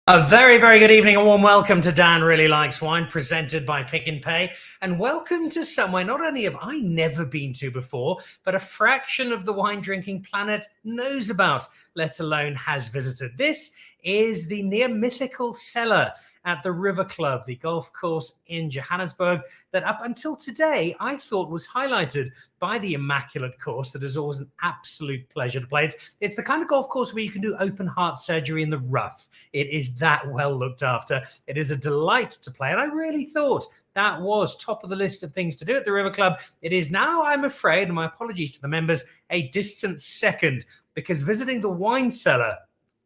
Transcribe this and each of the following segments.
A very, very good evening, a warm welcome to Dan Really Likes Wine, presented by Pick n Pay. And welcome to somewhere not only have I never been to before, but a fraction of the wine drinking planet knows about, let alone has visited. This is the near mythical cellar at the River Club, the golf course in Johannesburg, that up until today I thought was highlighted by the immaculate course that is always an absolute pleasure to play. It's the kind of golf course where you can do open heart surgery in the rough. It is that well looked after. It is a delight to play, and I really thought that was top of the list of things to do at the River Club. It is now, I'm afraid, and my apologies to the members, a distant second, because visiting the wine cellar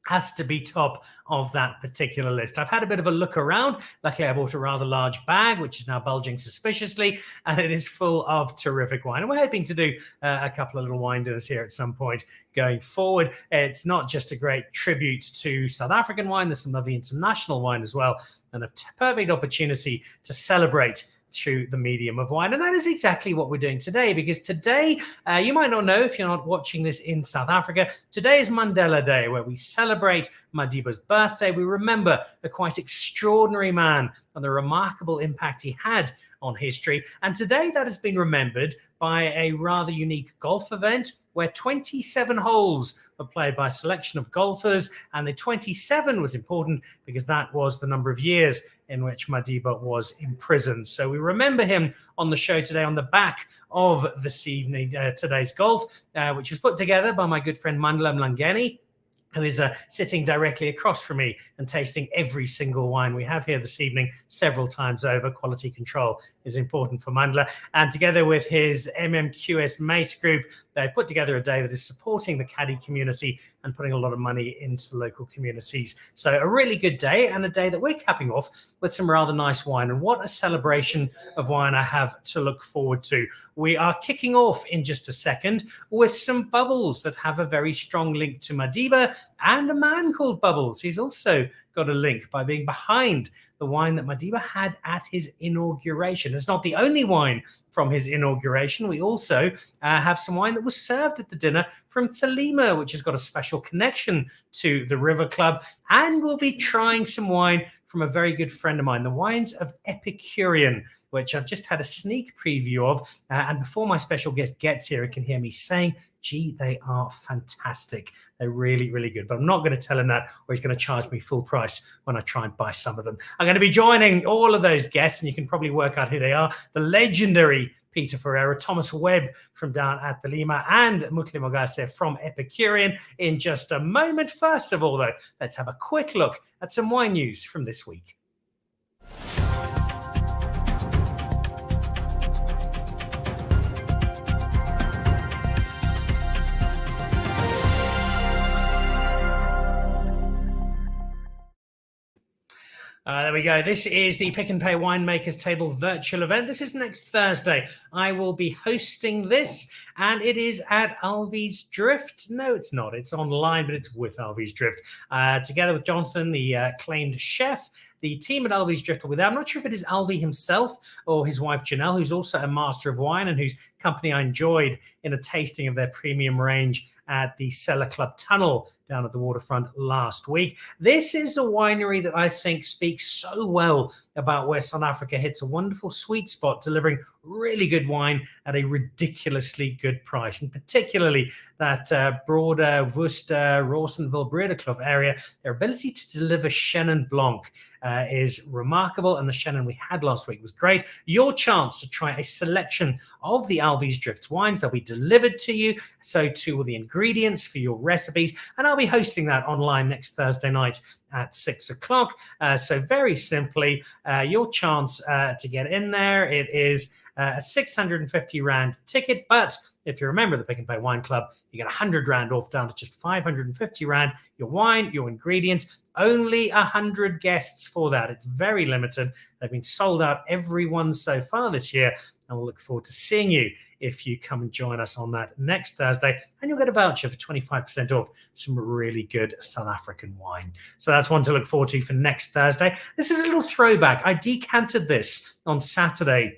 has to be top of that particular list. I've had a bit of a look around. Luckily, I bought a rather large bag, which is now bulging suspiciously, and it is full of terrific wine. And we're hoping to do a couple of little wine dinners here at some point going forward. It's not just a great tribute to South African wine, there's some lovely international wine as well, and a perfect opportunity to celebrate through the medium of wine. And that is exactly what we're doing today, because today, you might not know if you're not watching this in South Africa, today is Mandela Day, where we celebrate Madiba's birthday. We remember a quite extraordinary man and the remarkable impact he had on history. And today that has been remembered by a rather unique golf event where 27 holes were played by a selection of golfers, and the 27 was important because that was the number of years in which Madiba was imprisoned. So we remember him on the show today on the back of this evening, today's golf, which was put together by my good friend Mutle Mogase, who is sitting directly across from me and tasting every single wine we have here this evening several times over. Quality control is important for Mandela. And together with his MMQS Mace group, they put together a day that is supporting the caddy community and putting a lot of money into local communities. So a really good day, and a day that we're capping off with some rather nice wine. And what a celebration of wine I have to look forward to. We are kicking off in just a second with some bubbles that have a very strong link to Madiba, and a man called Bubbles. He's also got a link by being behind the wine that Madiba had at his inauguration. It's not the only wine from his inauguration. We also have some wine that was served at the dinner from Thelema, which has got a special connection to the River Club. And we'll be trying some wine from a very good friend of mine, the wines of Epicurean, which I've just had a sneak preview of. And before my special guest gets here, he can hear me saying, gee, they are fantastic. They're really, really good. But I'm not going to tell him that, or he's going to charge me full price when I try and buy some of them. I'm going to be joining all of those guests, and you can probably work out who they are. The legendary Pieter Ferreira, Thomas Webb from down at Thelema, and Mutle Mogase from Epicurean in just a moment. First of all, though, let's have a quick look at some wine news from this week. There we go. This is the Pick n Pay Winemakers Table virtual event. This is next Thursday. I will be hosting this, and it is at Alvy's Drift. No, it's not. It's online, but it's with Alvy's Drift. Together with Jonathan, the acclaimed chef, the team at Alvy's Drift will be there. I'm not sure if it is Alvy himself or his wife Janelle, who's also a master of wine and whose company I enjoyed in a tasting of their premium range at the Cellar Club Tunnel down at the waterfront last week. This is a winery that I think speaks so well about where South Africa hits a wonderful sweet spot, delivering really good wine at a ridiculously good price, and particularly that broader Worcester, Rawsonville, Bredekloof area. Their ability to deliver Chenin Blanc is remarkable, and the Chenin we had last week was great. Your chance to try a selection of the Alvy's Drift wines. They'll be delivered to you, so too will the ingredients for your recipes, and I'll be hosting that online next Thursday night at 6 o'clock. So very simply, your chance to get in there, it is a 650 Rand ticket, but if you're a member of the Pick n Pay Wine Club, you get 100 Rand off, down to just 550 Rand. Your wine, your ingredients, only 100 guests for that. It's very limited. They've been sold out, every one so far this year, and we'll look forward to seeing you if you come and join us on that next Thursday, and you'll get a voucher for 25% off some really good South African wine. So that's one to look forward to for next Thursday. This is a little throwback. I decanted this on Saturday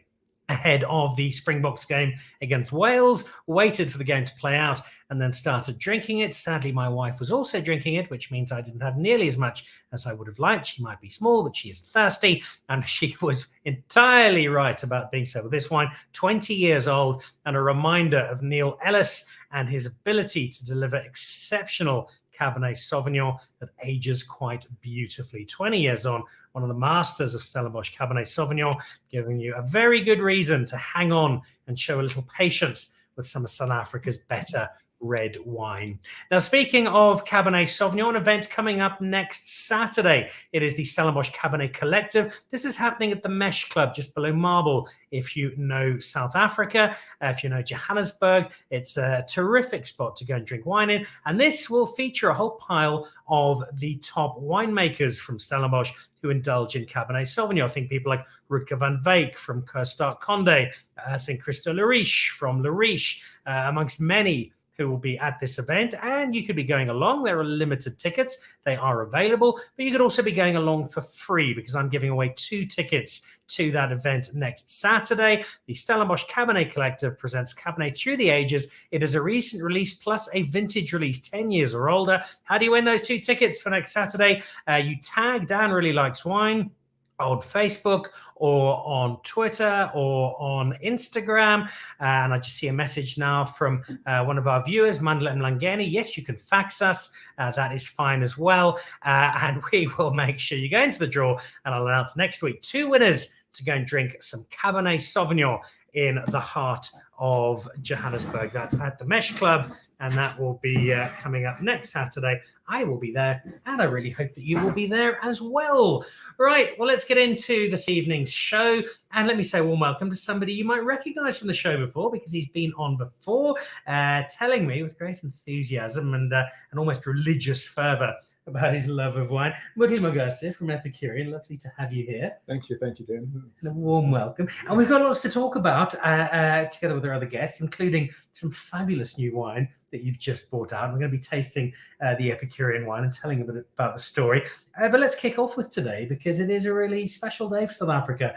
ahead of the Springboks game against Wales, waited for the game to play out, and then started drinking it. Sadly, my wife was also drinking it, which means I didn't have nearly as much as I would have liked. She might be small, but she is thirsty, and she was entirely right about being so. With this wine, 20 years old, and a reminder of Neil Ellis and his ability to deliver exceptional Cabernet Sauvignon that ages quite beautifully. 20 years on, one of the masters of Stellenbosch Cabernet Sauvignon, giving you a very good reason to hang on and show a little patience with some of South Africa's better red wine. Now, speaking of Cabernet Sauvignon, an event coming up next Saturday. It is the Stellenbosch Cabernet Collective. This is happening at the Mesh Club just below Marble. If you know South Africa, if you know Johannesburg, it's a terrific spot to go and drink wine in. And this will feature a whole pile of the top winemakers from Stellenbosch who indulge in Cabernet Sauvignon. I think people like Rutger van Wyk from Kerstart Conde. I think Christo Lariche from Lariche, amongst many who will be at this event, and you could be going along. There are limited tickets. They are available, but you could also be going along for free because I'm giving away 2 tickets to that event next Saturday. The Stellenbosch Cabernet Collective presents Cabernet Through the Ages. It is a recent release plus a vintage release, 10 years or older. How do you win those 2 tickets for next Saturday? You tag Dan Really Likes Wine on Facebook or on Twitter or on Instagram. And I just see a message now from one of our viewers, Mandela and Graham Beck. Yes, you can fax us. That is fine as well. And we will make sure you go into the draw, and I'll announce next week 2 winners to go and drink some Cabernet Sauvignon in the heart of Johannesburg. That's at the Mesh Club, and that will be coming up next Saturday. I will be there, and I really hope that you will be there as well. Right, well, let's get into this evening's show, and let me say a warm welcome to somebody you might recognize from the show before, because he's been on before, telling me with great enthusiasm and almost religious fervor about his love of wine. Mutle Mogase from Epicurean, lovely to have you here. Thank you, Dan. And a warm welcome. And we've got lots to talk about together with our other guests, including some fabulous new wine that you've just brought out. We're going to be tasting the Epicurean wine and telling a bit about the story. But let's kick off with today, because it is a really special day for South Africa.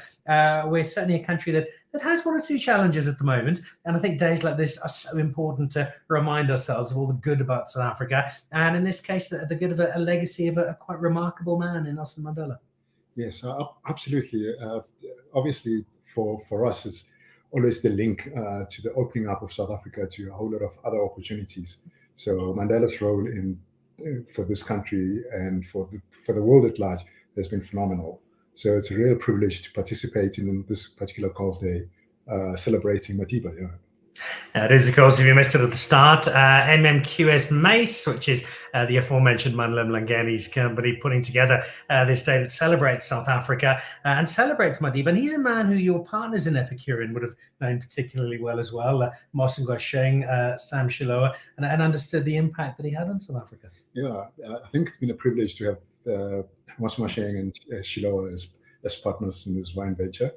We're certainly a country that has 1 or 2 challenges at the moment. And I think days like this are so important to remind ourselves of all the good about South Africa. And in this case, the good of a legacy of a quite remarkable man in Nelson Mandela. Yes, absolutely. Obviously, for us, it's always the link to the opening up of South Africa to a whole lot of other opportunities. So Mandela's role for this country and for the world at large has been phenomenal. So it's a real privilege to participate in this particular call day, celebrating Madiba. Yeah. It is, of course, if you missed it at the start, MMQS Mace, which is the aforementioned Mandela and Graham company, putting together this day that celebrates South Africa and celebrates Madiba. And he's a man who your partners in Epicurean would have known particularly well as well, Moss Ngwasheng, Sam Shilowa, and understood the impact that he had on South Africa. Yeah, I think it's been a privilege to have Moss Ngwasheng and Shilowa as partners in this wine venture,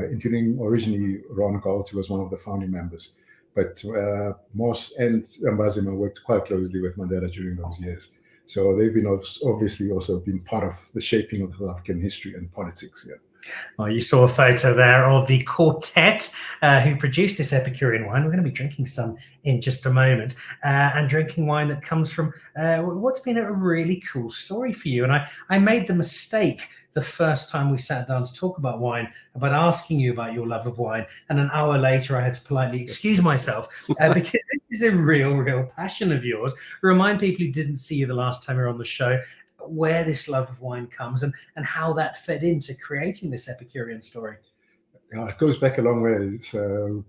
including originally Ron Gold, who was one of the founding members. But Moss and Mbazima worked quite closely with Mandela during those years. So they've been obviously also been part of the shaping of South African history and politics. Yeah. Well, you saw a photo there of the quartet who produced this Epicurean wine. We're going to be drinking some in just a moment, and drinking wine that comes from what's been a really cool story for you. And I made the mistake the first time we sat down to talk about wine, about asking you about your love of wine. And an hour later, I had to politely excuse myself because this is a real passion of yours. Remind people who didn't see you the last time you were on the show where this love of wine comes and how that fed into creating this Epicurean story. It goes back a long way. So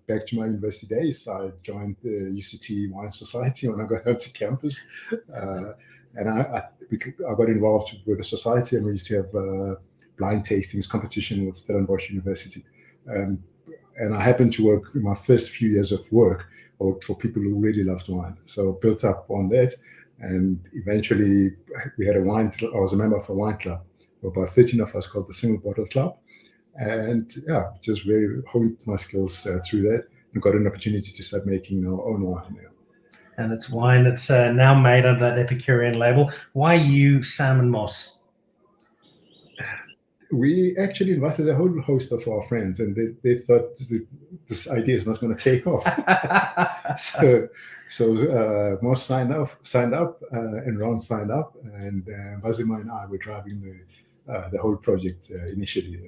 back to my university days, I joined the UCT Wine Society when I got onto campus. And I got involved with the society, and we used to have blind tastings competition with Stellenbosch University. And I happened to work in my first few years of work, I worked for people who really loved wine. So built up on that. And eventually we had I was a member of a wine club, about 13 of us, called the Single Bottle Club. And yeah, just really honed my skills through that and got an opportunity to start making our own wine. Yeah. And it's wine that's now made under that Epicurean label. Why you, Sam and Moss? We actually invited a whole host of our friends, and they thought this idea is not going to take off. so most signed up, and Ron signed up, and Wazima and I were driving the whole project initially.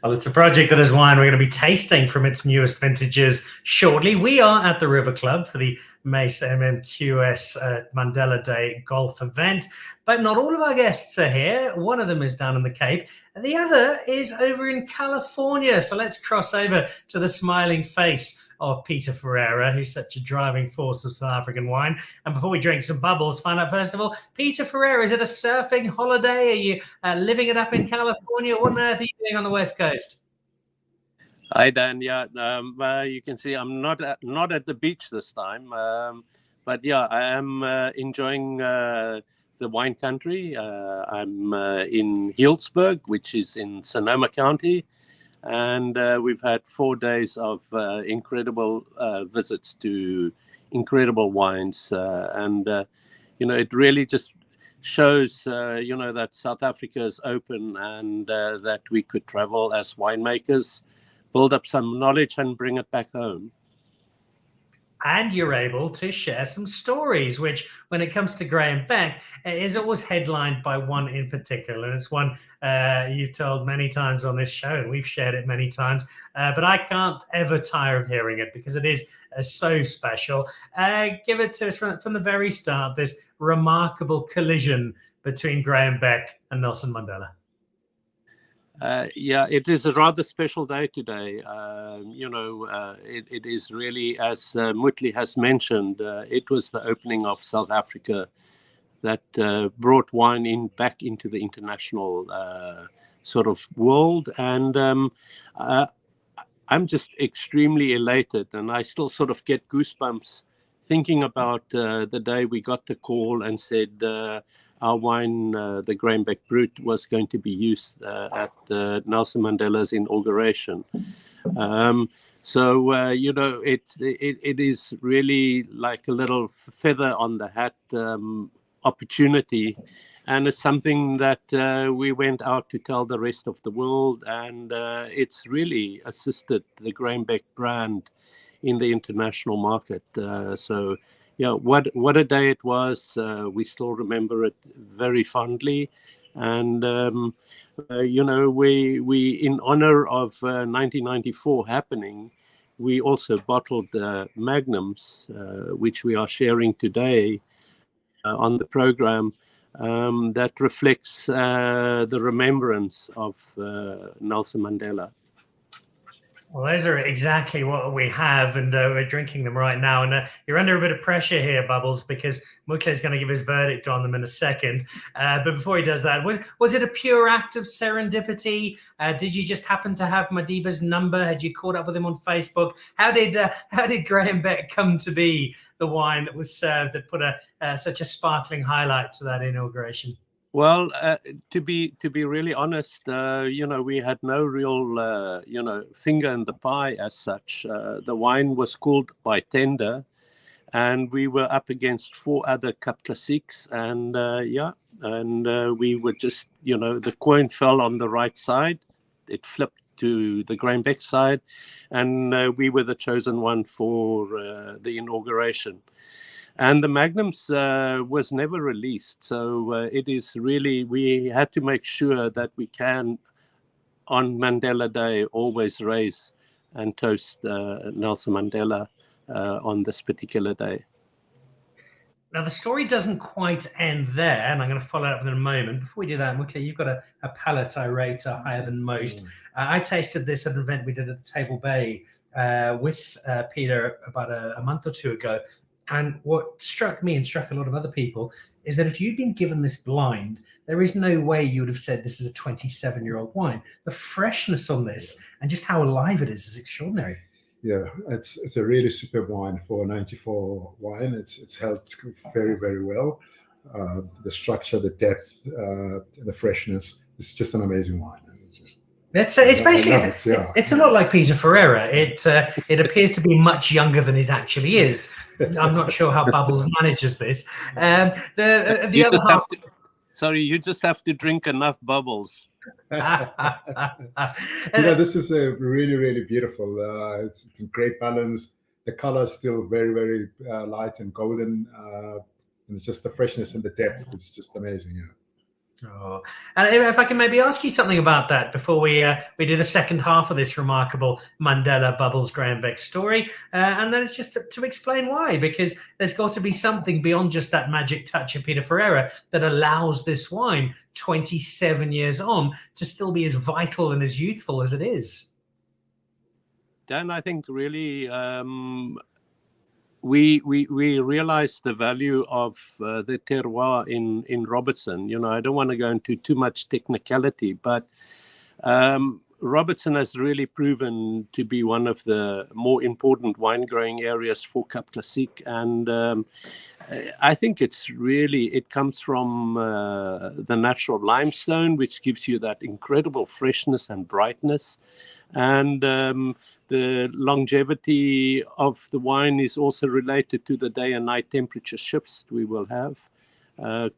Well, it's a project that is wine we're going to be tasting from its newest vintages shortly. We are at the River Club for the Mace MMQS Mandela Day golf event, but not all of our guests are here. One of them is down in the Cape, and the other is over in California. So let's cross over to the smiling face of Pieter Ferreira, who's such a driving force of South African wine. And before we drink some bubbles, find out first of all, Pieter Ferreira, is it a surfing holiday? Are you living it up in California? What on earth are you doing on the West Coast? Hi, Dan. Yeah, you can see I'm not at the beach this time, but yeah, I am enjoying the wine country. I'm in Healdsburg, which is in Sonoma County. And we've had 4 days of incredible visits to incredible wines. It really just shows, that South Africa is open and that we could travel as winemakers, build up some knowledge and bring it back home. And you're able to share some stories, which, when it comes to Graham Beck, is always headlined by one in particular. And it's one you've told many times on this show, and we've shared it many times. But I can't ever tire of hearing it because it is so special. Give it to us from the very start, this remarkable collision between Graham Beck and Nelson Mandela. It is a rather special day today. It is really, as Mutle has mentioned, it was the opening of South Africa that brought wine back into the international sort of world. And I'm just extremely elated, and I still sort of get goosebumps thinking about the day we got the call and said our wine, the Graham Beck Brut, was going to be used at Nelson Mandela's inauguration. It is really like a little feather on the hat opportunity. And it's something that we went out to tell the rest of the world. And it's really assisted the Graham Beck brand in the international market. What a day it was. We still remember it very fondly. And, we in honor of 1994 happening, we also bottled Magnums, which we are sharing today on the program, that reflects the remembrance of Nelson Mandela. Well, those are exactly what we have, and we're drinking them right now. And you're under a bit of pressure here, Bubbles, because Mutle is going to give his verdict on them in a second. But before he does that, was it a pure act of serendipity? Did you just happen to have Madiba's number? Had you caught up with him on Facebook? How did Graham Beck come to be the wine that was served that put such a sparkling highlight to that inauguration? Well, to be really honest, we had no real, finger in the pie as such. The wine was called by tender, and we were up against 4 other Cup Classiques, and we were just, the coin fell on the right side. It flipped to the Graham Beck side, and we were the chosen one for the inauguration. And the Magnums was never released. So it is really, we had to make sure that we can, on Mandela Day, always raise and toast Nelson Mandela on this particular day. Now, the story doesn't quite end there, and I'm going to follow up in a moment. Before we do that, Mutle, you've got a palate I rate higher than most. I tasted this at an event we did at the Table Bay with Peter about a month or 2 ago. And what struck me and struck a lot of other people is that if you'd been given this blind, there is no way you would have said this is a 27-year-old wine. The freshness on this and just how alive it is extraordinary. Yeah, it's a really superb wine for a 94 wine. It's held very, very well. The structure, the depth, the freshness. It's just an amazing wine. It's basically it's a lot like Pieter Ferreira. It appears to be much younger than it actually is. I'm not sure how Bubbles manages this. You just have to drink enough bubbles. This is a really, really beautiful. It's a great balance. The color is still very, very light and golden. And it's just the freshness and the depth. It's just amazing. Yeah. Oh. And if I can maybe ask you something about that before we do the second half of this remarkable Mandela Bubbles Graham Beck story, and then it's just to explain why, because there's got to be something beyond just that magic touch of Pieter Ferreira that allows this wine 27 years on to still be as vital and as youthful as it is. Dan, I think really we realize the value of the terroir in Robertson. I don't want to go into too much technicality, but Robertson has really proven to be one of the more important wine growing areas for Cap Classique, and I think it comes from the natural limestone, which gives you that incredible freshness and brightness. And the longevity of the wine is also related to the day and night temperature shifts we will have,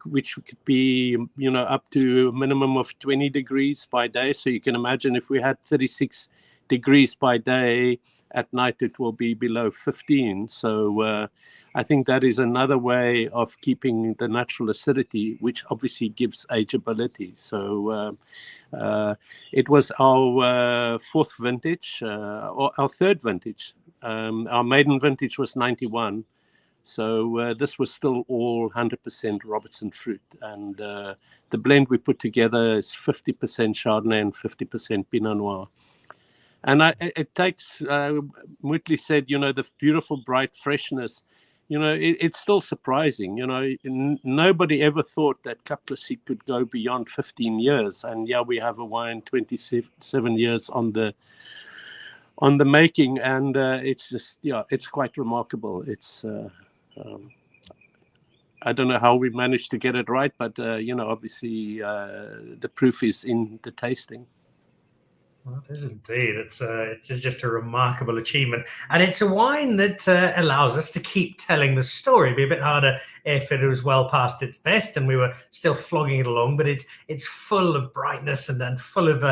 which could be, up to a minimum of 20 degrees by day. So you can imagine if we had 36 degrees by day, at night it will be below 15. So I think that is another way of keeping the natural acidity, which obviously gives ageability. So it was our fourth vintage, or our third vintage. Our maiden vintage was 91. So this was still all 100% Robertson fruit. And the blend we put together is 50% Chardonnay and 50% Pinot Noir. And it takes, Mutle said, the beautiful, bright freshness, it's still surprising. Nobody ever thought that Cap Classique could go beyond 15 years. And we have a wine 27 years on the making. And it's just, it's quite remarkable. It's, I don't know how we managed to get it right, but, obviously the proof is in the tasting. Well, it is indeed. It's just a remarkable achievement, and it's a wine that allows us to keep telling the story. It'd be a bit harder if it was well past its best and we were still flogging it along. But it's full of brightness and full of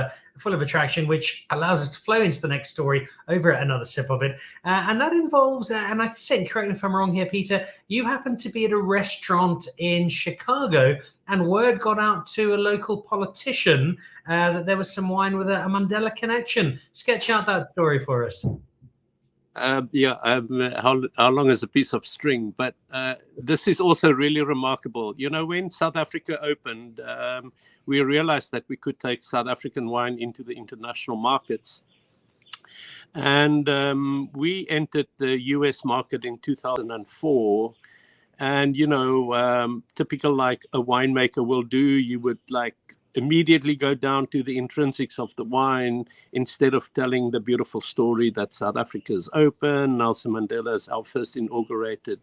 attraction, which allows us to flow into the next story over another sip of it, and that involves. And I think, correct me if I'm wrong here, Pieter, you happened to be at a restaurant in Chicago, and word got out to a local politician that there was some wine with a Mandela connection. Sketch out that story for us. How long is a piece of string? But this is also really remarkable. When South Africa opened, we realized that we could take South African wine into the international markets. And we entered the US market in 2004. And, typical like a winemaker will do, you would immediately go down to the intrinsics of the wine instead of telling the beautiful story that South Africa is open. Nelson Mandela is our first inaugurated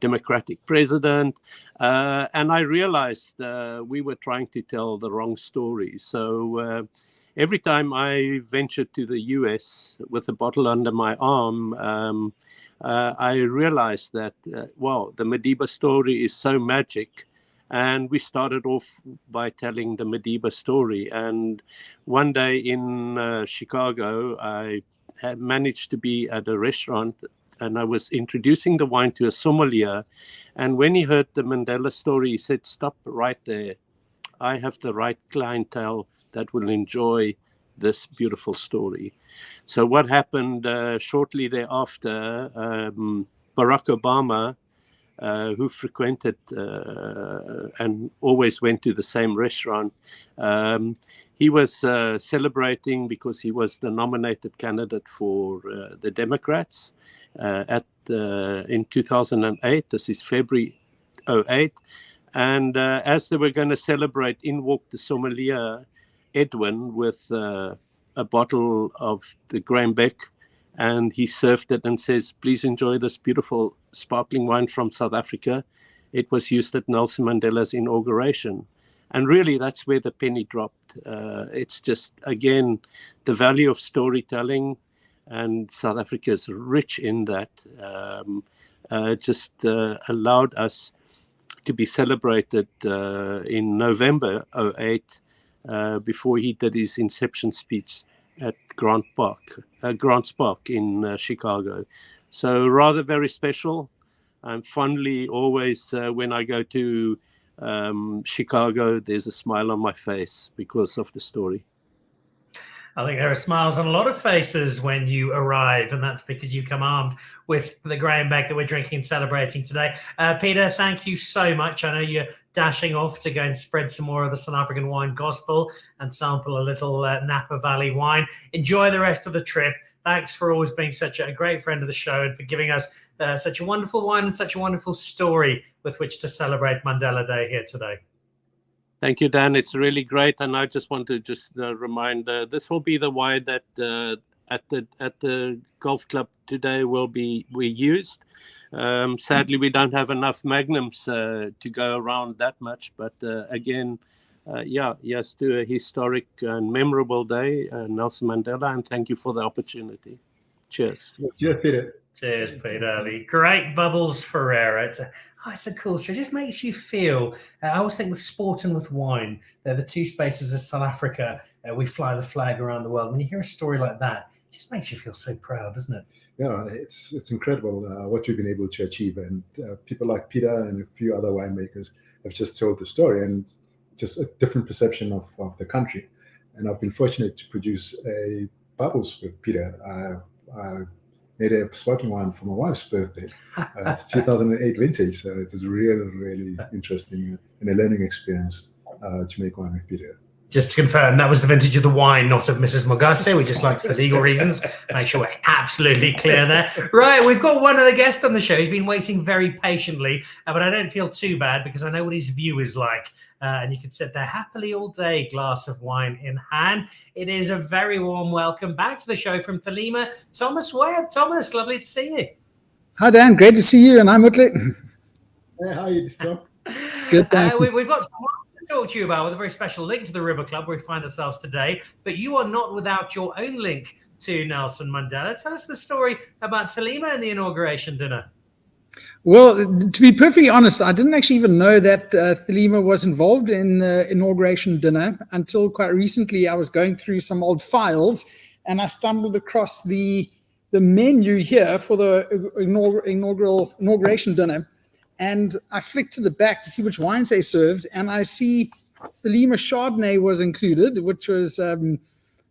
democratic president. And I realized we were trying to tell the wrong story. So every time I ventured to the US with a bottle under my arm, I realized that, the Madiba story is so magic. And we started off by telling the Madiba story. And one day in Chicago, I had managed to be at a restaurant, and I was introducing the wine to a sommelier. And when he heard the Mandela story, he said, "Stop right there. I have the right clientele that will enjoy this beautiful story." So what happened shortly thereafter, Barack Obama, who frequented and always went to the same restaurant, he was celebrating because he was the nominated candidate for the Democrats in 2008. This is February 2008. And as they were going to celebrate, in walked the sommelier, Edwin, with a bottle of the Graham Beck, and he served it and says, "Please enjoy this beautiful sparkling wine from South Africa. It was used at Nelson Mandela's inauguration." And really, that's where the penny dropped. It's just, again, the value of storytelling, and South Africa is rich in that. Just allowed us to be celebrated in November 2008 before he did his inception speech at Grants Park in Chicago. So rather very special. I'm fondly always, when I go to Chicago, there's a smile on my face because of the story. I think there are smiles on a lot of faces when you arrive, and that's because you come armed with the Graham Beck that we're drinking and celebrating today. Pieter, thank you so much. I know you're dashing off to go and spread some more of the South African wine gospel and sample a little Napa Valley wine. Enjoy the rest of the trip. Thanks for always being such a great friend of the show and for giving us such a wonderful wine and such a wonderful story with which to celebrate Mandela Day here today. Thank you, Dan. It's really great, and I just want to remind this will be the wine that at the golf club today we used. Sadly, we don't have enough magnums to go around that much, but again, yes, to a historic and memorable day, Nelson Mandela, and thank you for the opportunity. Cheers. Cheers, Pieter. Cheers, Pieter. The great Bubbles Ferreira. It's a cool story. It just makes you feel. I always think with sport and with wine, they're the two spaces of South Africa. We fly the flag around the world. When you hear a story like that, it just makes you feel so proud, doesn't it? Yeah, it's incredible what we've been able to achieve, and people like Pieter and a few other winemakers have just told the story, and just a different perception of the country. And I've been fortunate to produce a Bubbles with Pieter. I made a sparkling wine for my wife's birthday. It's 2008 vintage, so it was really, really interesting and a learning experience to make wine with Pieter. Just to confirm, that was the vintage of the wine, not of Mrs. Mogase. We just like, for legal reasons, make sure we're absolutely clear there. Right, we've got one other guest on the show. He's been waiting very patiently, but I don't feel too bad because I know what his view is like. And you can sit there happily all day, glass of wine in hand. It is a very warm welcome back to the show from Thelema, Thomas Webb. Thomas, lovely to see you. Hi, Dan. Great to see you. And I'm Mutle. Hey, how are you, Tom? Good, thanks. We've got some to talk to you about with a very special link to the River Club where we find ourselves today. But you are not without your own link to Nelson Mandela. Tell us the story about Thelema and the inauguration dinner. Well, to be perfectly honest, I didn't actually even know that Thelema was involved in the inauguration dinner until quite recently. I was going through some old files and I stumbled across the menu here for the inauguration dinner. And I flicked to the back to see which wines they served, and I see Thelema Chardonnay was included, which was a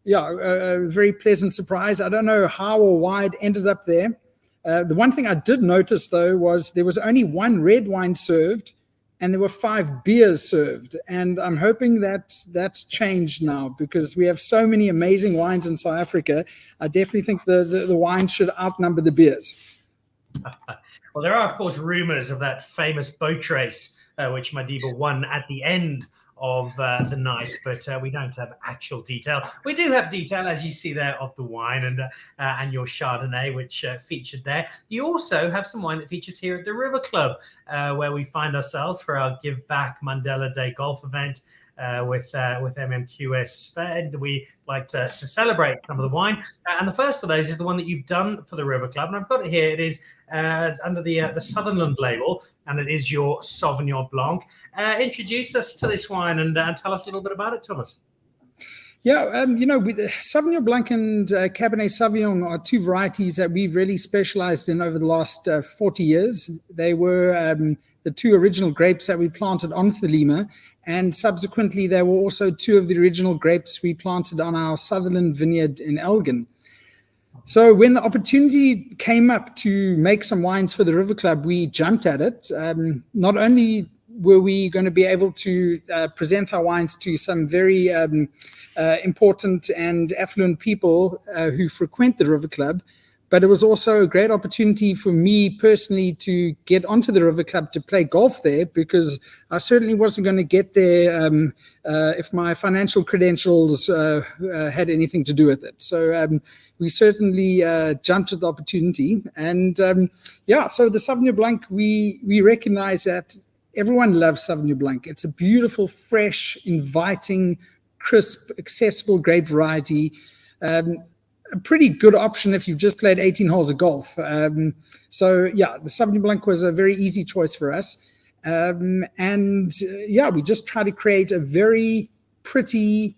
very pleasant surprise. I don't know how or why it ended up there. The one thing I did notice, though, was there was only one red wine served, and there were 5 beers served. And I'm hoping that that's changed now because we have so many amazing wines in South Africa. I definitely think the wine should outnumber the beers. Well, there are, of course, rumors of that famous boat race, which Madiba won at the end of the night, but we don't have actual detail. We do have detail, as you see there, of the wine and your Chardonnay, which featured there. You also have some wine that features here at the River Club, where we find ourselves for our Give Back Mandela Day golf event. With MMQS, and we like to celebrate some of the wine. And the first of those is the one that you've done for the River Club, and I've got it here. It is under the Sutherland label, and it is your Sauvignon Blanc. Introduce us to this wine and tell us a little bit about it, Thomas. Yeah, Sauvignon Blanc and Cabernet Sauvignon are two varieties that we've really specialized in over the last 40 years. They were the two original grapes that we planted on Thelema, and subsequently there were also 2 of the original grapes we planted on our Sutherland vineyard in Elgin. So when the opportunity came up to make some wines for the River Club, we jumped at it. Not only were we going to be able to present our wines to some very important and affluent people who frequent the River Club, but it was also a great opportunity for me personally to get onto the River Club to play golf there, because I certainly wasn't going to get there if my financial credentials had anything to do with it. So we certainly jumped at the opportunity. And so the Sauvignon Blanc, we recognize that everyone loves Sauvignon Blanc. It's a beautiful, fresh, inviting, crisp, accessible grape variety. A pretty good option if you've just played 18 holes of golf. The Sauvignon Blanc was a very easy choice for us. We just try to create a very pretty,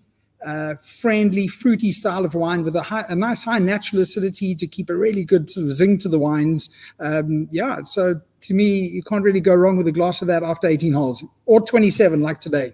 friendly, fruity style of wine with a nice high natural acidity to keep a really good sort of zing to the wines. So to me, you can't really go wrong with a glass of that after 18 holes or 27 like today.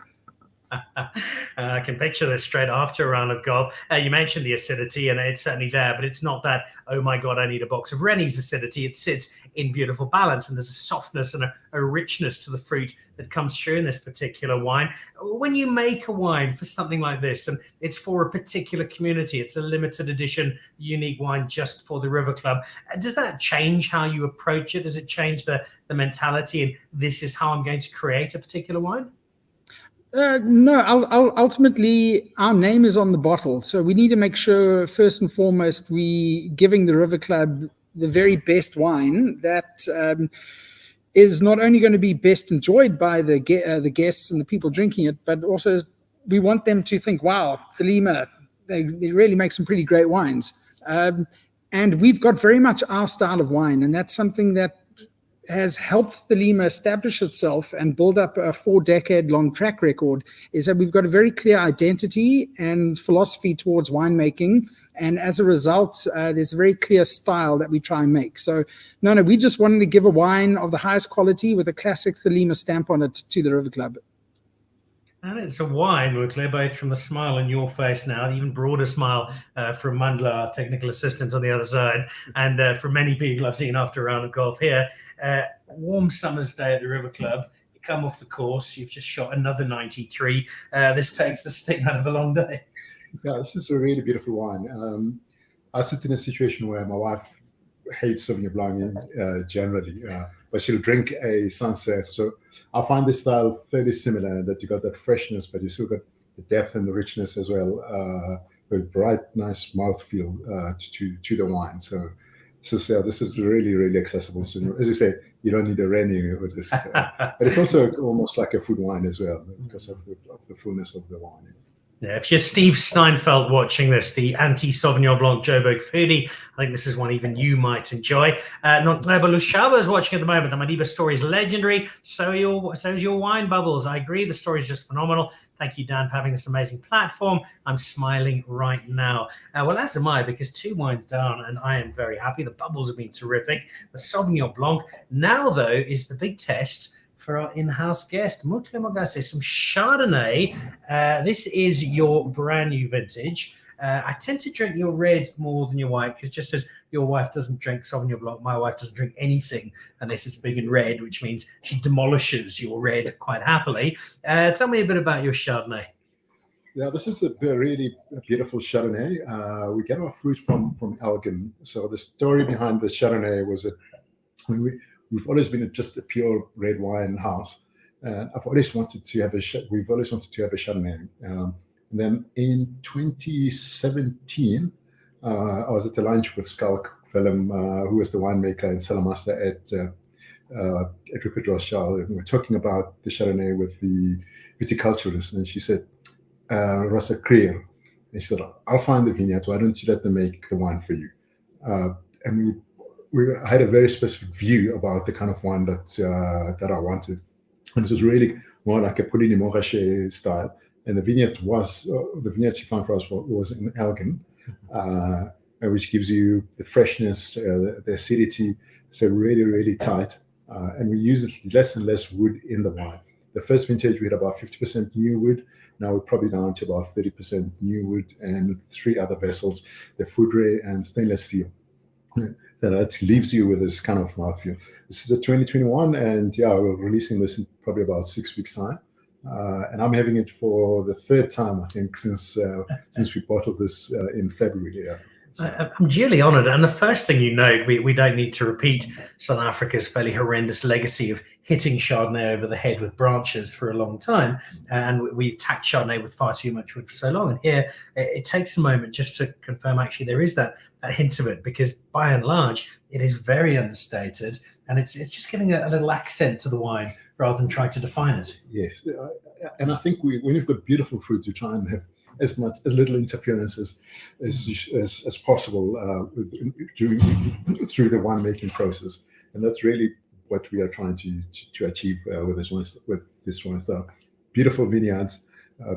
I can picture this straight after a round of golf. You mentioned the acidity, and it's certainly there, but it's not that, oh my God, I need a box of Rennie's acidity. It sits in beautiful balance, and there's a softness and a richness to the fruit that comes through in this particular wine. When you make a wine for something like this, and it's for a particular community, it's a limited edition, unique wine just for the River Club, does that change how you approach it? Does it change the mentality, and this is how I'm going to create a particular wine? No, ultimately, our name is on the bottle. So we need to make sure, first and foremost, we giving the River Club the very best wine that is not only going to be best enjoyed by the guests and the people drinking it, but also we want them to think, wow, Thelema, they really make some pretty great wines. And we've got very much our style of wine, and that's something that has helped Thelema establish itself and build up a 4-decade-long track record, is that we've got a very clear identity and philosophy towards winemaking. And as a result, there's a very clear style that we try and make. So, no, we just wanted to give a wine of the highest quality with a classic Thelema stamp on it to the River Club. And it's a wine, Mutle, both from the smile on your face now, the even broader smile from Mandela, our technical assistant on the other side, and from many people I've seen after a round of golf here. Warm summer's day at the River Club. You come off the course, you've just shot another 93. This takes the sting out of a long day. Yeah, this is a really beautiful wine. I sit in a situation where my wife hates Sauvignon Blanc generally, but she'll drink a Sancerre. So I find this style fairly similar, that you got that freshness, but you still got the depth and the richness as well, with bright, nice mouthfeel to the wine. So this is really, really accessible. So as you say, you don't need a Rennie with this, but it's also almost like a food wine as well because of the fullness of the wine. Yeah, if you're Steve Steinfeld watching this, the anti-Sauvignon Blanc Joburg foodie, I think this is one even you might enjoy. Notleba Lushaba is watching at the moment. The Madiba story is legendary. So is your wine, Bubbles. I agree. The story is just phenomenal. Thank you, Dan, for having this amazing platform. I'm smiling right now. Well, as am I, because 2 wines down, and I am very happy. The Bubbles have been terrific. The Sauvignon Blanc. Now, though, is the big test for our in-house guest, Mutle Mogase, some Chardonnay. This is your brand new vintage. I tend to drink your red more than your white, because just as your wife doesn't drink Sauvignon Blanc, my wife doesn't drink anything unless it's big and red, which means she demolishes your red quite happily. Tell me a bit about your Chardonnay. Yeah, this is a really beautiful Chardonnay. We get our fruit from Elgin. So the story behind the Chardonnay was that we've always been just a pure red wine house. We've always wanted to have a Chardonnay. And then in 2017, I was at a lunch with Skalk Willem, who was the winemaker in Salamaster at Rupert Rothschild. And we were talking about the Chardonnay with the viticulturist, and she said, Rossa Creer. And she said, I'll find the vineyard. Why don't you let them make the wine for you? And we had a very specific view about the kind of wine that I wanted. And it was really more like a Mutle Mogase style. And the vineyard she found for us was in Elgin, which gives you the freshness, the acidity. So really, really tight. And we use less and less wood in the wine. The first vintage, we had about 50% new wood. Now we're probably down to about 30% new wood and 3 other vessels, the Foudre and stainless steel. That leaves you with this kind of mouthfeel. This is a 2021, and we're releasing this in probably about 6 weeks' time. And I'm having it for the 3rd time, I think, since we bottled this in February. Yeah. So. I'm duly honoured. And the first thing you know, we don't need to repeat South Africa's fairly horrendous legacy of hitting Chardonnay over the head with branches for a long time. And we attacked Chardonnay with far too much wood for so long. And here, it takes a moment just to confirm actually there is that hint of it, because by and large, it is very understated. And it's just giving a little accent to the wine rather than trying to define it. Yes. And I think when you've got beautiful fruit, you try and have as little interference as possible through the winemaking process, and that's really what we are trying to achieve with this one. So beautiful vineyards,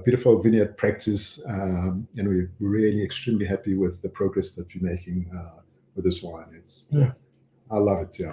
beautiful vineyard practice, and we're really extremely happy with the progress that we're making with this wine. I love it. Yeah,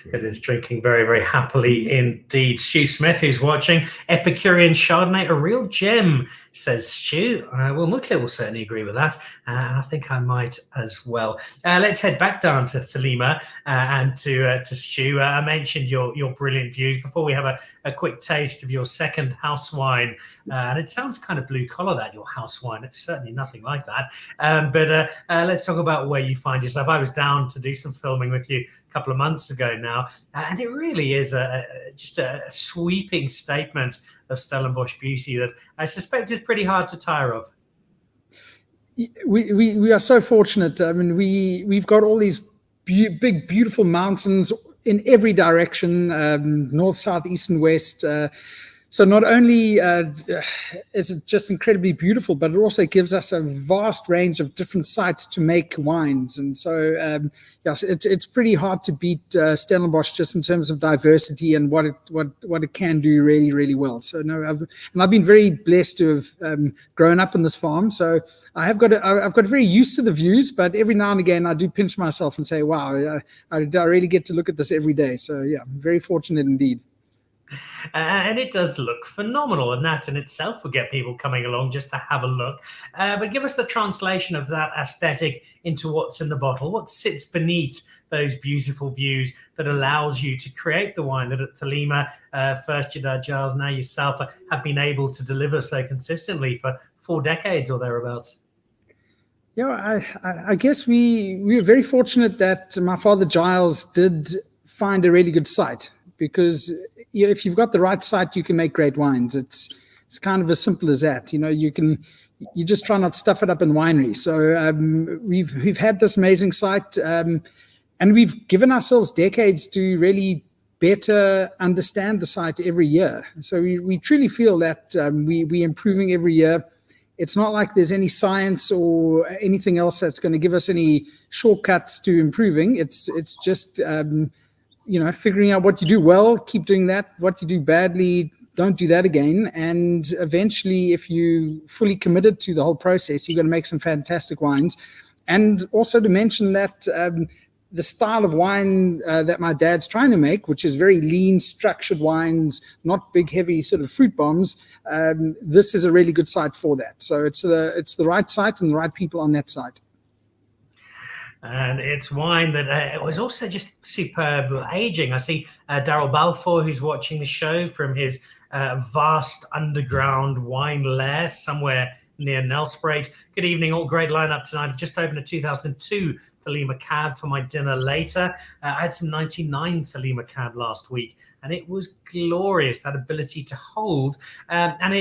so. It is drinking very, very happily indeed. Stu Smith, who's watching, Epicurean Chardonnay, a real gem, says Stu. Well, Mutle will certainly agree with that. I think I might as well. Let's head back down to Thelema and to Stu. I mentioned your brilliant views. Before we have a quick taste of your second house wine, and it sounds kind of blue collar, that your house wine. It's certainly nothing like that. But let's talk about where you find yourself. I was down to do some filming with you a couple of months ago now, and it really is just a sweeping statement of Stellenbosch beauty that I suspect is pretty hard to tire of. We are so fortunate. I mean, we've got all these big, beautiful mountains in every direction, north, south, east, and west. So not only is it just incredibly beautiful, but it also gives us a vast range of different sites to make wines. And so, yes, it's pretty hard to beat Stellenbosch just in terms of diversity and what it can do really, really well. So no, I've been very blessed to have grown up in this farm. So I've got very used to the views, but every now and again I do pinch myself and say, wow, I really get to look at this every day. So yeah, I'm very fortunate indeed. And it does look phenomenal, and that in itself will get people coming along just to have a look. But give us the translation of that aesthetic into what's in the bottle. What sits beneath those beautiful views that allows you to create the wine that at Thelema, first your dad Giles, now yourself, have been able to deliver so consistently for 4 decades or thereabouts? Yeah, I guess we were very fortunate that my father Giles did find a really good site, because if you've got the right site, you can make great wines. It's kind of as simple as that. You just try not to stuff it up in winery. So we've had this amazing site, and we've given ourselves decades to really better understand the site every year. So we truly feel that we're improving every year. It's not like there's any science or anything else that's going to give us any shortcuts to improving. It's just figuring out what you do well, keep doing that. What you do badly, don't do that again. And eventually, if you fully committed to the whole process, you're going to make some fantastic wines. And also to mention that the style of wine that my dad's trying to make, which is very lean, structured wines, not big, heavy sort of fruit bombs, this is a really good site for that. So it's the right site and the right people on that site. And it's wine that it was also just superb aging. I see Daryl Balfour, who's watching the show from his vast underground wine lair somewhere near Nelspruit. Good evening, all. Great lineup tonight. I've just opened a 2002 Thelema cab for my dinner later. I had some 99 Thelema cab last week, and it was glorious, that ability to hold. And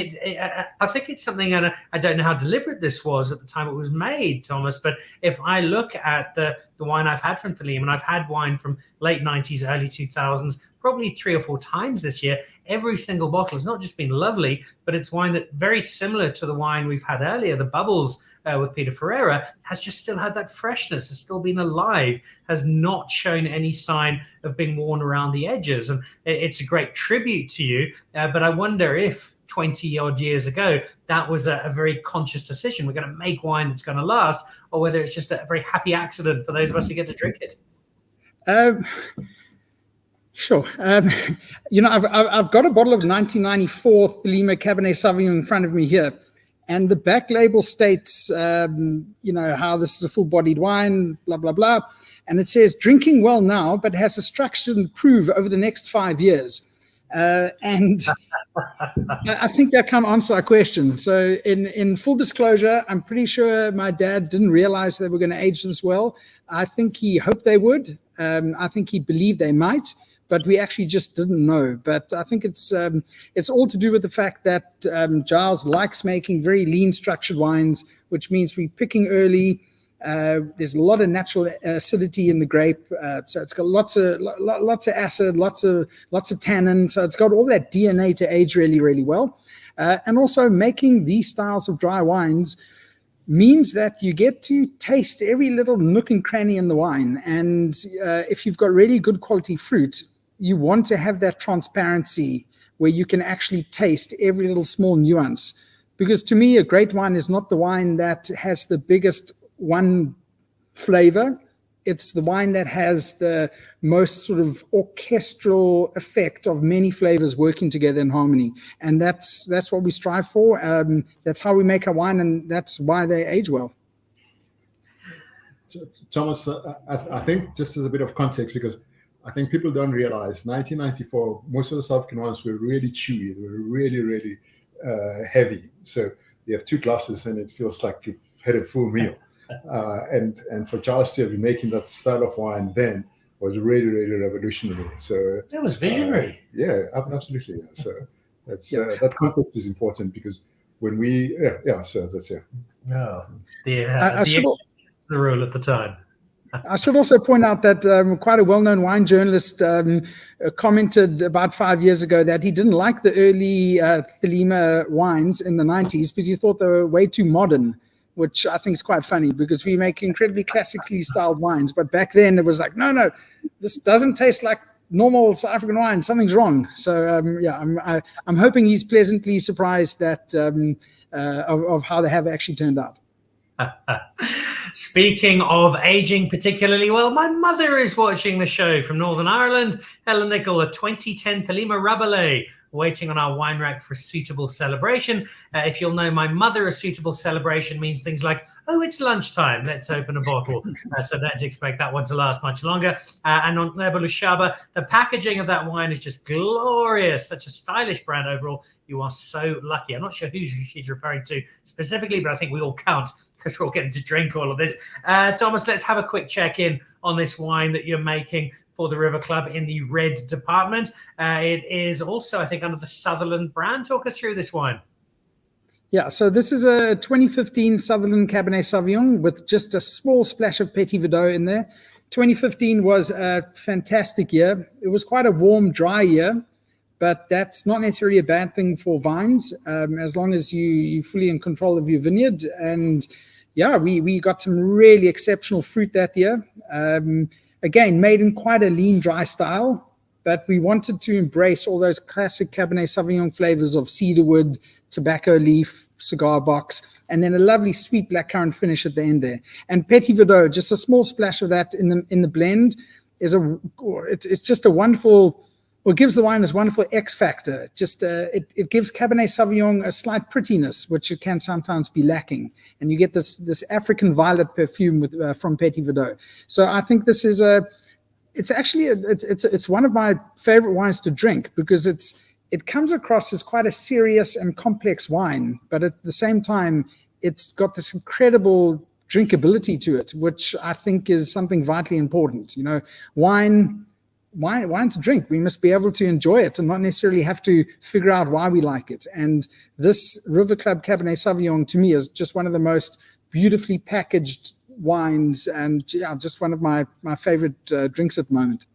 I think it's something, and I don't know how deliberate this was at the time it was made, Thomas, but if I look at the wine I've had from Thelema, and I've had wine from late 90s, early 2000s, probably 3 or 4 times this year, every single bottle has not just been lovely, but it's wine that very similar to the wine we've had earlier, the Bubbles with Pieter Ferreira, has just still had that freshness, has still been alive, has not shown any sign of being worn around the edges. And it's a great tribute to you, but I wonder if 20 odd years ago, that was a very conscious decision. We're going to make wine that's going to last, or whether it's just a very happy accident for those of us who get to drink it. Sure. I've got a bottle of 1994 Thelema Cabernet Sauvignon in front of me here. And the back label states, how this is a full-bodied wine, blah, blah, blah. And it says, drinking well now, but has a structure to improve over the next 5 years. And I think that can answer our question. So in full disclosure, I'm pretty sure my dad didn't realize they were going to age this well. I think he hoped they would. I think he believed they might, but we actually just didn't know. But I think it's all to do with the fact that Giles likes making very lean, structured wines, which means we're picking early. There's a lot of natural acidity in the grape, so it's got lots of acid, lots of tannin. So it's got all that DNA to age really, really well. And also making these styles of dry wines means that you get to taste every little nook and cranny in the wine. And if you've got really good quality fruit, you want to have that transparency where you can actually taste every little small nuance. because to me, a great wine is not the wine that has the biggest one flavor. It's the wine that has the most sort of orchestral effect of many flavors working together in harmony. And that's what we strive for. That's how we make our wine, and that's why they age well. Thomas, I think just as a bit of context, because I think people don't realize 1994, most of the South African wines were really chewy. They were really, really heavy. So you have 2 glasses and it feels like you've had a full meal. And for Charles to be making that style of wine then was really, really revolutionary. So that was visionary. Yeah, absolutely. Yeah. So that's that context is important, because when we so that's Oh, the rule at the time. I should also point out that quite a well-known wine journalist commented about 5 years ago that he didn't like the early Thelema wines in the 90s because he thought they were way too modern, which I think is quite funny, because we make incredibly classically styled wines. But back then it was like, no, this doesn't taste like normal South African wine. Something's wrong. So I'm hoping he's pleasantly surprised that of how they have actually turned out. Speaking of aging particularly well, my mother is watching the show from Northern Ireland. Helen Nicholl, a 2010 Thelema Rabelais, waiting on our wine rack for a suitable celebration. If you'll know my mother, a suitable celebration means things like, oh, it's lunchtime, let's open a bottle. So don't expect that one to last much longer. And on Shaba, the packaging of that wine is just glorious. Such a stylish brand overall. You are so lucky. I'm not sure who she's referring to specifically, but I think we all count, because we're all getting to drink all of this. Thomas, let's have a quick check-in on this wine that you're making for the River Club in the red department. It is also, I think, under the Sutherland brand. Talk us through this wine. Yeah, so this is a 2015 Sutherland Cabernet Sauvignon with just a small splash of Petit Verdot in there. 2015 was a fantastic year. It was quite a warm, dry year, but that's not necessarily a bad thing for vines, as long as you're fully in control of your vineyard. And yeah, we got some really exceptional fruit that year. Again, made in quite a lean, dry style, but we wanted to embrace all those classic Cabernet Sauvignon flavors of cedarwood, tobacco leaf, cigar box, and then a lovely sweet blackcurrant finish at the end there. And Petit Verdot, just a small splash of that in the blend, it's just a wonderful. What gives the wine this wonderful X factor. Just it gives Cabernet Sauvignon a slight prettiness, which it can sometimes be lacking, and you get this African violet perfume from Petit Verdot. So I think this is it's one of my favorite wines to drink, because it comes across as quite a serious and complex wine, but at the same time it's got this incredible drinkability to it, which I think is something vitally important. You know, wine's a drink. We must be able to enjoy it and not necessarily have to figure out why we like it. And this River Club Cabernet Sauvignon, to me, is just one of the most beautifully packaged wines, and just one of my favorite drinks at the moment.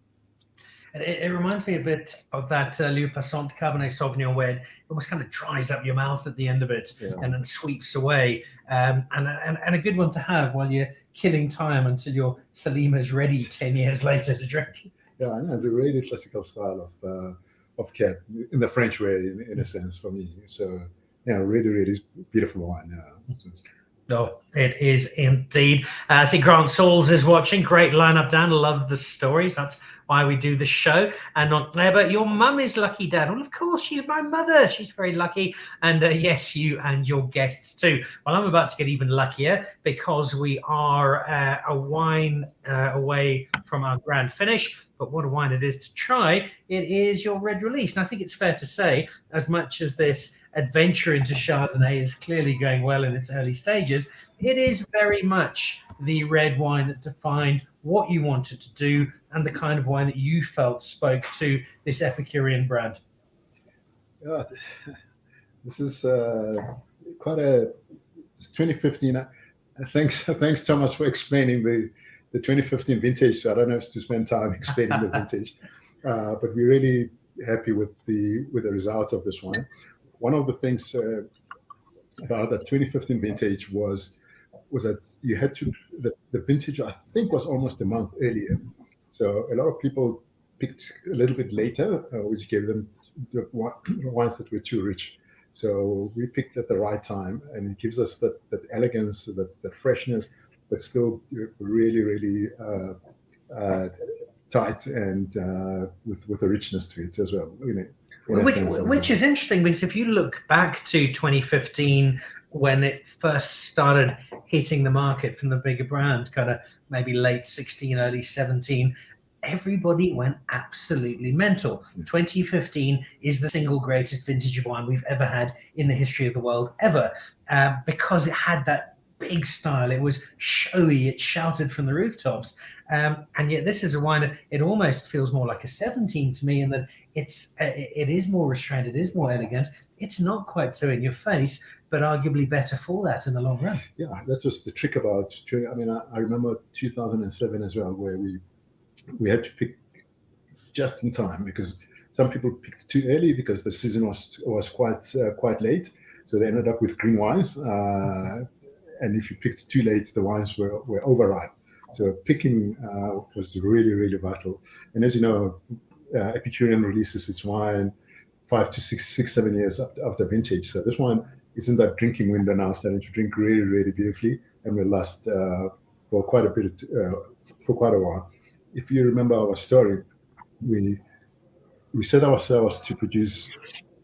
It reminds me a bit of that Lieu Passant Cabernet Sauvignon, where it almost kind of dries up your mouth at the end of it, and then sweeps away. And a good one to have while you're killing time until your Thelema's ready 10 years later to drink. Yeah, it's a really classical style of Cab, in the French way, in a sense, for me. So, yeah, really, really beautiful wine. Yeah. Oh, it is indeed. I see Grant Sauls is watching. Great lineup, Dan. Love the stories. That's why we do the show. And on there, but your mum is lucky, Dan. Well, of course, she's my mother. She's very lucky. And yes, you and your guests too. Well, I'm about to get even luckier, because we are a wine away from our grand finish. But what a wine it is to try. It is your red release. And I think it's fair to say, as much as this adventure into Chardonnay is clearly going well in its early stages, it is very much the red wine that defined what you wanted to do and the kind of wine that you felt spoke to this Epicurean brand. Yeah, this is quite a 2015. Thanks, Thomas, for explaining the 2015 vintage. So I don't have to spend time explaining the vintage, but we're really happy with the results of this wine. One of the things about the 2015 vintage was that you had to, the vintage, I think, was almost a month earlier. So a lot of people picked a little bit later, which gave them the wines that were too rich. So we picked at the right time, and it gives us that elegance, that freshness, but still really, really tight and with a richness to it as well. Which is interesting, because if you look back to 2015, when it first started hitting the market from the bigger brands, kind of maybe late 16, early 17, everybody went absolutely mental. 2015 is the single greatest vintage of wine we've ever had in the history of the world ever, because it had that big style. It was showy. It shouted from the rooftops. And yet this is a wine, it almost feels more like a 17 to me, in that it is more restrained. It is more elegant. It's not quite so in your face, but arguably better for that in the long run. Yeah, that's just the trick about, I mean, I remember 2007 as well, where we had to pick just in time, because some people picked too early because the season was quite late. So they ended up with green wines. And if you picked too late, the wines were overripe. So picking was really, really vital. And as you know, Epicurean releases its wine 5 to 6, 7 years after vintage. So this wine is in that drinking window now, starting to drink really, really beautifully, and will last for quite a bit, for quite a while. If you remember our story, we set ourselves to produce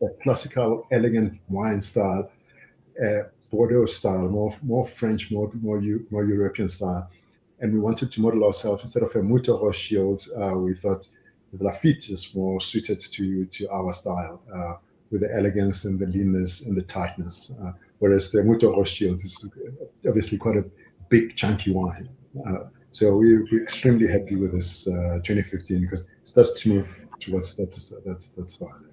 a classical, elegant wine style, Bordeaux style, more French, more European style, and we wanted to model ourselves. Instead of a Mutle Mogase, we thought the Lafite is more suited to our style, with the elegance and the leanness and the tightness, whereas the Mutle Mogase is obviously quite a big, chunky wine. So we're extremely happy with this 2015, because it starts to move towards that style.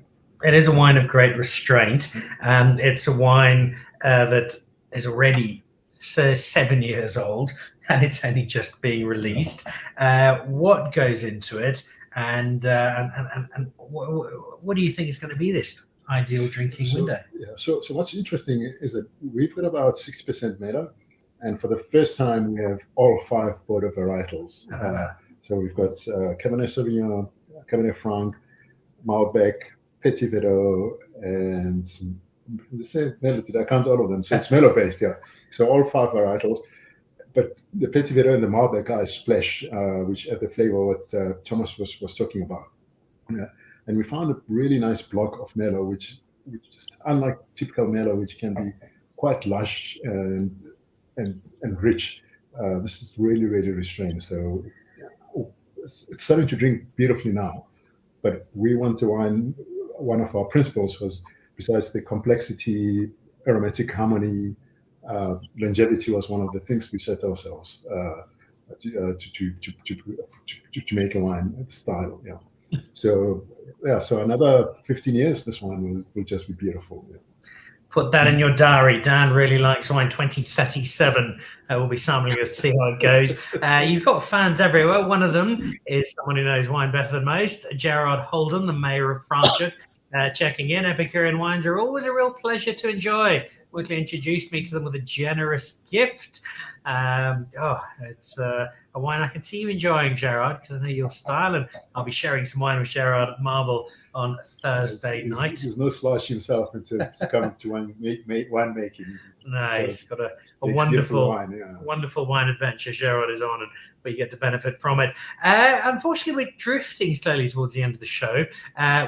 It is a wine of great restraint, and it's a wine that is already 7 years old, and it's only just being released. What goes into it, and what do you think is going to be this ideal drinking window? Yeah. So what's interesting is that we've got about 6% Merlot, and for the first time we have all 5 Bordeaux varietals. So we've got Cabernet Sauvignon, Cabernet Franc, Malbec, Petit Verdot, and the same Merlot. Did I count all of them? So it's Merlot based, yeah. So all 5 varietals, but the Petit Verdot and the Malbec are splash, which add the flavor what Thomas was talking about. Yeah. And we found a really nice block of Merlot, which just unlike typical Merlot, which can be quite lush and rich. This is really, really restrained. So it's starting to drink beautifully now. But we want to wine. One of our principles was, besides the complexity, aromatic harmony, longevity was one of the things we set ourselves to make a wine style. Yeah. So another 15 years, this wine will just be beautiful. Yeah. Put that in your diary. Dan really likes wine. 2037. We'll be sampling us to see how it goes. You've got fans everywhere. One of them is someone who knows wine better than most, Gerard Holden, the mayor of Franchot, checking in. Epicurean wines are always a real pleasure to enjoy. Mutle introduced me to them with a generous gift. It's a wine I can see you enjoying, Gerard, because I know your style, and I'll be sharing some wine with Gerard at Marble on Thursday night. He's no slouch himself to come to winemaking. No, he's got a wonderful wine, wonderful wine adventure Gerard is on, and we get to benefit from it. Unfortunately, we're drifting slowly towards the end of the show.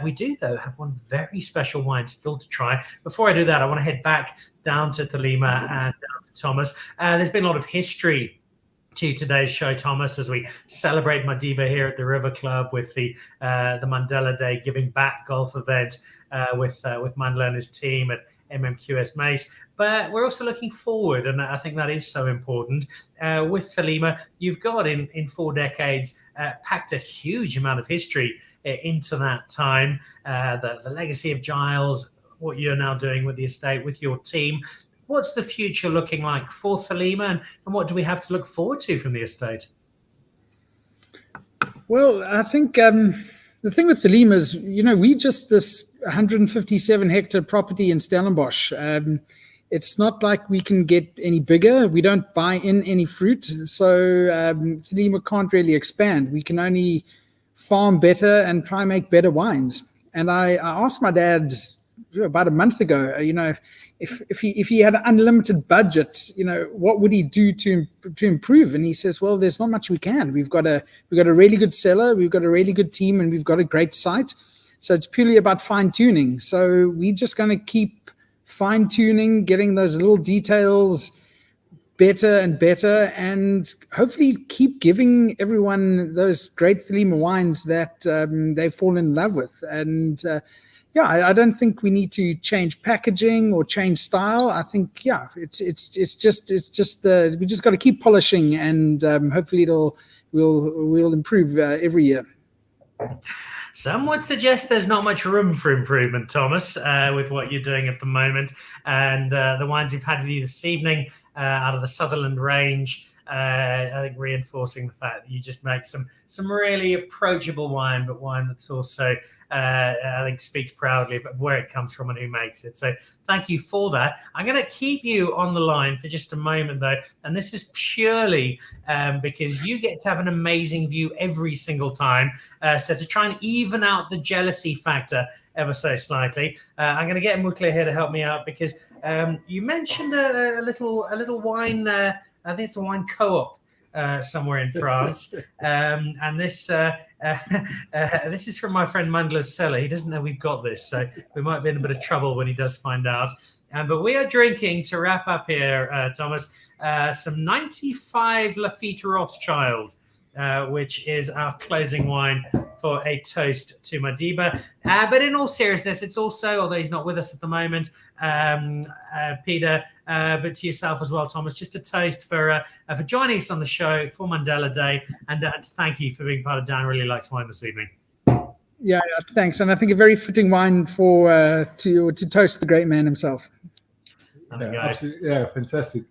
We do, though, have one very special wine still to try. Before I do that, I want to head back down to Thelema and down to Thomas. There's been a lot of history to today's show, Thomas, as we celebrate Madiba here at the River Club with the Mandela Day Giving Back golf event with Mandela and his team at MMQS Mace. But we're also looking forward, and I think that is so important. With Thelema, you've got in 4 decades packed a huge amount of history into that time. The legacy of Giles, what you're now doing with the estate, with your team. What's the future looking like for Thelema, and what do we have to look forward to from the estate? Well, I think the thing with Thelema is, we just this 157 hectare property in Stellenbosch. It's not like we can get any bigger. We don't buy in any fruit. So Thelema can't really expand. We can only farm better and try and make better wines. And I asked my dad about a month ago, if he had an unlimited budget, what would he do to improve? And he says, well, there's not much we can. We've got a really good cellar, we've got a really good team, and we've got a great site. So it's purely about fine tuning. So we're just going to keep fine tuning, getting those little details better and better, and hopefully keep giving everyone those great Thelema wines that they fall in love with. And I don't think we need to change packaging or change style. I think it's just we just got to keep polishing, and hopefully we'll improve every year. Some would suggest there's not much room for improvement, Thomas, with what you're doing at the moment. And the wines you've had with you this evening out of the Sutherland range, I think reinforcing the fact that you just make some really approachable wine, but wine that's also, I think, speaks proudly of where it comes from and who makes it. So thank you for that. I'm going to keep you on the line for just a moment, though, and this is purely because you get to have an amazing view every single time. So to try and even out the jealousy factor ever so slightly, I'm going to get Mutle here to help me out, because you mentioned a little wine. I think it's a wine co-op somewhere in France, and this is from my friend Mandela's cellar. He doesn't know we've got this, so we might be in a bit of trouble when he does find out. But we are drinking, to wrap up here, Thomas, some 95 Lafite Rothschild, which is our closing wine for a toast to Madiba. But in all seriousness, it's also, although he's not with us at the moment, Peter, but to yourself as well, Thomas, just a toast for joining us on the show for Mandela Day, and to thank you for being part of Dan Really Likes Wine this evening. Yeah, thanks. And I think a very fitting wine for to toast the great man himself. Absolutely, yeah, fantastic.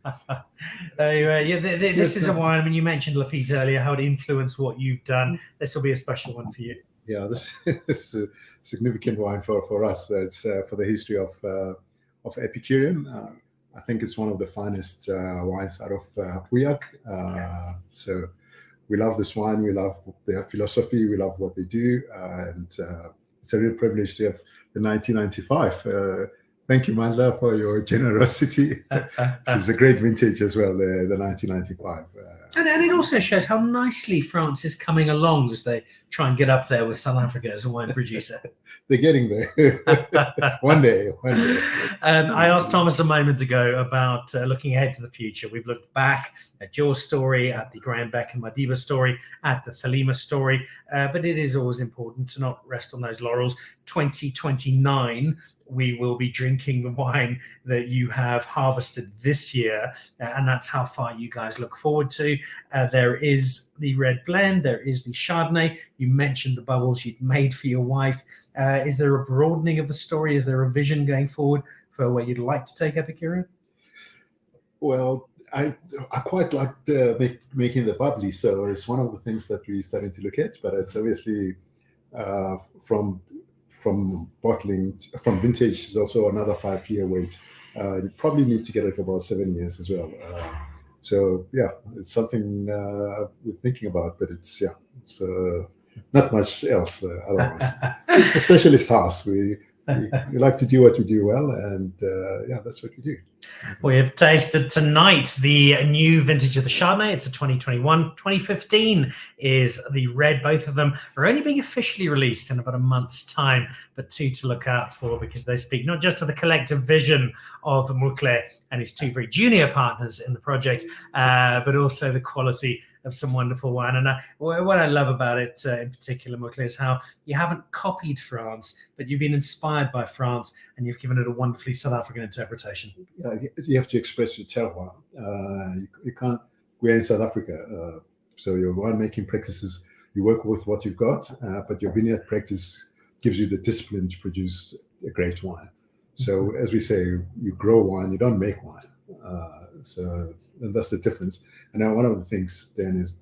This is a wine. I mean, you mentioned Lafite earlier, how it influenced what you've done. This will be a special one for you. Yeah, this is a significant wine for us. It's for the history of Epicurean. I think it's one of the finest wines out of Puyak. So we love this wine. We love their philosophy. We love what they do, and it's a real privilege to have the 1995. Thank you, Mandela, for your generosity. It's a great vintage as well, the 1995. And it also shows how nicely France is coming along as they try and get up there with South Africa as a wine producer. They're getting there. One day. I asked Thomas a moment ago about looking ahead to the future. We've looked back at your story, at the Graham Beck and Madiba story, at the Thelema story, but it is always important to not rest on those laurels. 2029, we will be drinking the wine that you have harvested this year, and that's how far you guys look forward to. There is the red blend, there is the Chardonnay. You mentioned the bubbles you'd made for your wife. Is there a broadening of the story? Is there a vision going forward for where you'd like to take Epicurean? Well, I quite liked making the bubbly, so it's one of the things that we're starting to look at. But it's obviously from bottling, from vintage, is also another 5-year wait. You probably need to get it for about 7 years as well. So yeah, it's something we're thinking about, but it's not much else otherwise. It's a specialist house. We like to do what we do well, and that's what we do. We have tasted tonight the new vintage of the Chardonnay. It's a 2021. 2015 is the red. Both of them are only being officially released in about a month's time, but two to look out for, because they speak not just to the collective vision of Mutle and his two very junior partners in the project, but also the quality of some wonderful wine. And what I love about it in particular, Mutle, is how you haven't copied France, but you've been inspired by France, and you've given it a wonderfully South African interpretation. You have to express your terroir. You can't. We're in South Africa, so your winemaking practices, you work with what you've got, but your vineyard practice gives you the discipline to produce a great wine. So as we say, you grow wine, you don't make wine. And that's the difference. And now one of the things, Dan, is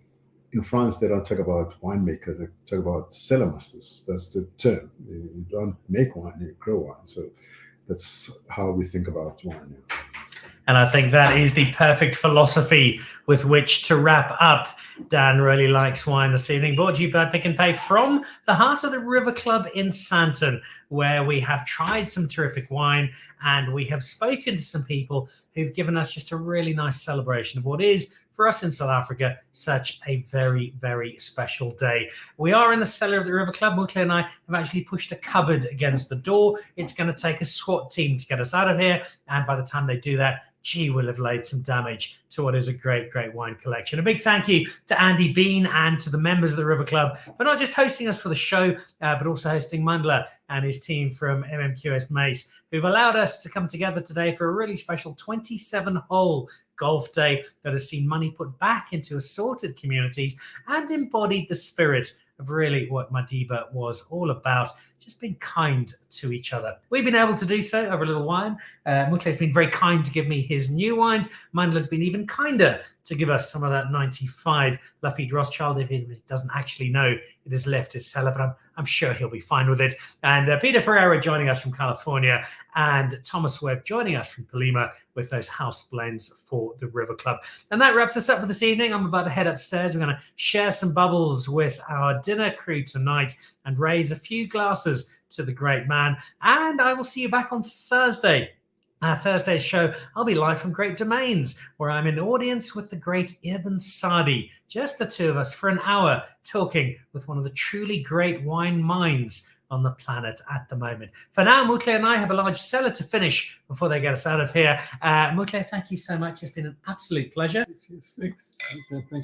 in France, they don't talk about winemakers, they talk about cellar masters. That's the term. You don't make wine, you grow wine. So that's how we think about wine. And I think that is the perfect philosophy with which to wrap up Dan Really Likes Wine this evening. Brought to you by Pick and Pay from the heart of the River Club in Santon, where we have tried some terrific wine and we have spoken to some people who've given us just a really nice celebration of what is, for us in South Africa, such a very, very special day. We are in the cellar of the River Club. Mutle and I have actually pushed a cupboard against the door. It's going to take a SWAT team to get us out of here. And by the time they do that, gee, we'll have laid some damage to what is a great, great wine collection. A big thank you to Andy Bean and to the members of the River Club for not just hosting us for the show, but also hosting Mandela and his team from MMQS Mace, who've allowed us to come together today for a really special 27-hole golf day that has seen money put back into assorted communities and embodied the spirit of really what Madiba was all about, just being kind to each other. We've been able to do so over a little wine. Mutle's been very kind to give me his new wines. Mandela's been even kinder to give us some of that 95 Lafite Rothschild, if he doesn't actually know it has left his cellar, but I'm sure he'll be fine with it. And Pieter Ferreira joining us from California, and Thomas Webb joining us from Thelema with those house blends for the River Club. And that wraps us up for this evening. I'm about to head upstairs. We're going to share some bubbles with our dinner crew tonight and raise a few glasses to the great man. And I will see you back on Thursday. Thursday's show, I'll be live from Great Domains, where I'm in audience with the great Ibn Sadi. Just the two of us for an hour talking with one of the truly great wine minds on the planet at the moment. For now, Mutle and I have a large cellar to finish before they get us out of here. Mutle, thank you so much. It's been an absolute pleasure. Yes, thanks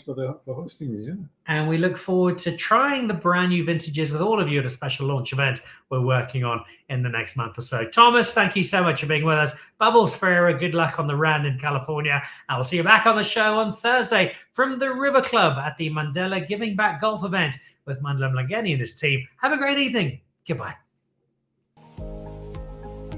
for hosting me. Yeah. And we look forward to trying the brand new vintages with all of you at a special launch event we're working on in the next month or so. Thomas, thank you so much for being with us. Bubbles Ferreira, good luck on the round in California. I will see you back on the show on Thursday from the River Club at the Mandela Giving Back Golf event with Mandela and his team. Have a great evening. Goodbye.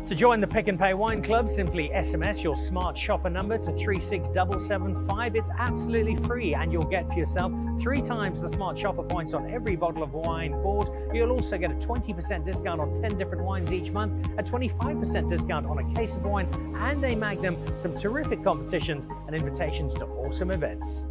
To join the Pick and Pay Wine Club, simply SMS your smart shopper number to 36775. It's absolutely free, and you'll get for yourself 3 times the smart shopper points on every bottle of wine bought. You'll also get a 20% discount on 10 different wines each month, a 25% discount on a case of wine, and a Magnum, some terrific competitions and invitations to awesome events.